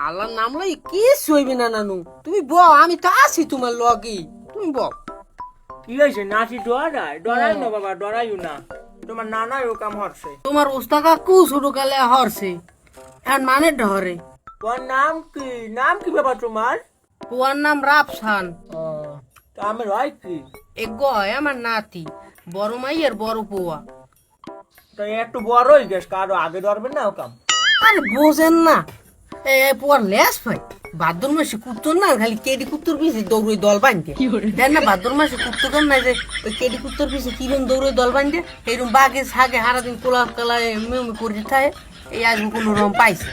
আল্লাহর নাম লই কি সইবি না নানু, তুমি বল, আমি তো আছি তোমার লগে, তুমি বল। কি হয়েছে? নাতি ডরাই ডরাই না বাবা, ডরাইও না। তোমার নানা ও কাম হচ্ছে। তোমার ওস্তা কাকু ছোট কালে হরছে, এখন মানে ডরে। তোমার নাম কি? নাম কি বাবা তোমার? তোমার নাম রাফসান। তা আমি হয় কি? এ গয় আমার নাতি, বড় মাইয়ের বড় পোয়া। তা একটু বড় হয়ে গেছে, কারো আগে ধরবে না ও কাম। আরে বোঝেন না, এ পোয়ার লেস ভাই, ভাদ্র মাসে কুত্তর না খালি কেডি কুত্তর পিছে দৌড়ে দল বাঁধতে দেন না। ভাদ্র মাসে কুত্তর কেন না যে ওই কেডি কুত্তর পিছে কিরম দৌড়ে দল বাঁধতে, এইরকম বাঘে ছাগে সারাদিন কোলা কালায় মেমে করে থাকে। এই আজকে কোনো রকম পাইছে,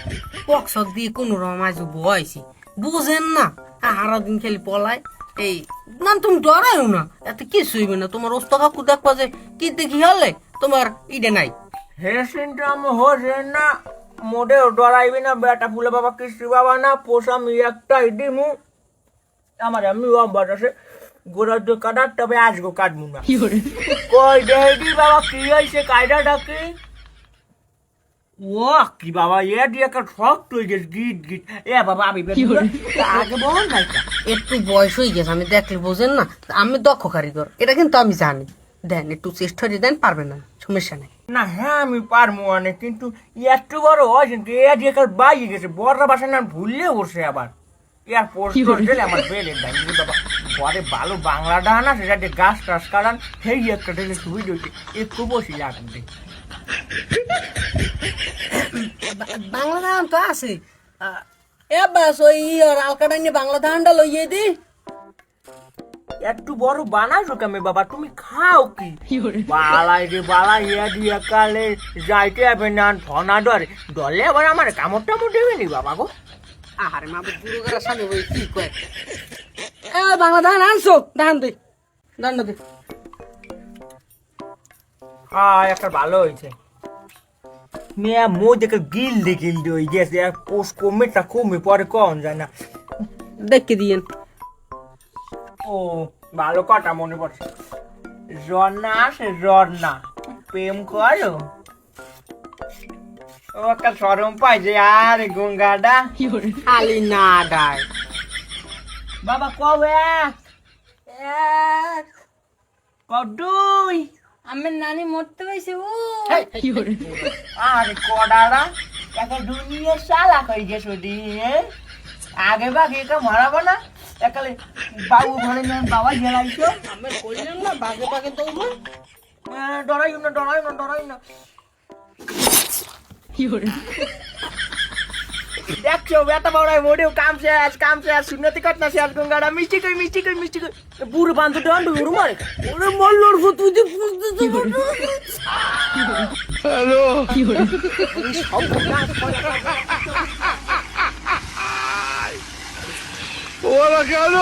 পক্সক দিয়ে কোনো রকম আজ বয়সি, বুঝেন না, সারাদিন খালি পলায়। এই না তুমি ডরাইও না, এত কিছু হইবে না। তোমার ওস্তা কাকু দেখবা যে কি দেখি হলে তোমার ইডে নাই। হেসিনটা আমি হচ্ছে না, মোটেও ডরাইবি না বেটা ফুলে বাবা, কৃষ্টি বাবা না পোষা আমি একটাই দিমু। আমার আমি অভ্যাস আছে গোড়ার দিয়ে কাটার, তবে আজগো কাটবো না। কই দেহি বাবা কি হয়েছে, কায়দা ডাকি। ও কি বাবা, এ দিয়ে একটা শক্ত হয়ে গেছে, গিট গিট। এ বাবা আমি আগে বল না। একটু বয়স হয়ে গেছে, আমি দেখলে বোঝেন না, আমি দক্ষ কারিগর, এটা কিন্তু আমি জানি। দেন একটু চেষ্টা দিয়ে দেন, পারবেন না, সমস্যা নেই। না হ্যাঁ আমি পারবো অনেক, কিন্তু একটু বড় হয় কিন্তু এ দিয়ে কার বাইরে গেছে, বড় বাসা না ভুললে বসে আবার। ইয়ার পোস্ট দিলে আমার বেলে ব্যাংকে বাবা ঘরে ভালো বাংলা ডানা, সেটা দিয়ে গাছ টাছ কাটান, সেই একটা ঢেলে সুবিধা হচ্ছে, একটু বসে লাগবে। বাংলা ধান তো আছে, এ বাস ওই আলকাটা নিয়ে বাংলা ধানটা লইয়ে দি। একটু বড় বানাইছো কেমন বাবা, তুমি খাও কি? বালাই রে বালাই, ইয়া দিয়ে কালে যাইতে হবে না ধনা ডরে, ডলে আবার আমার কামড় টামড় দেবে নি বাবা গো। আহারে মা বুড়ো করার সামনে ওই কি কয়, এ বাংলা ধান আনছো, ধান দে, ধান দে। হ্যাঁ একটা ভালো হয়েছে। মেয়া মো দেখে গিলদি গিলদি হয়ে গেছে, পোস্ট কমেটা কমে পরে কম যায় না। দেখে দিয়েন। ও ভালো কথা মনে পড়ছে, ঝর্ণা আসে ঝর্ণা, প্রেম করো। ও একটা সরম পাইছে আর গঙ্গাটা খালি না ডায় বাবা, কবে এক দুই আমার নানি মরতে পাইছে ও। আরে কডারা একটা দুনিয়া শালা হয়ে গেছে দিয়ে আগে বাগে একা মারাবো না, একালে বাবু ঘরে নেন বাবা গেলাইছো। আমি কইলাম না বাগে বাগে দৌড়। ডরাই না ডরাই না ডরাই না। দেখছো বেটা বড়াই মোড়েও কাম শেষ সুন্নতি কাটনা শেষ, গঙ্গাটা মিষ্টি কই বুড়ো বান্ধব দণ্ড উড়ু মারে। ওরে মল্লর তুই যে হ্যালো ওরা কেন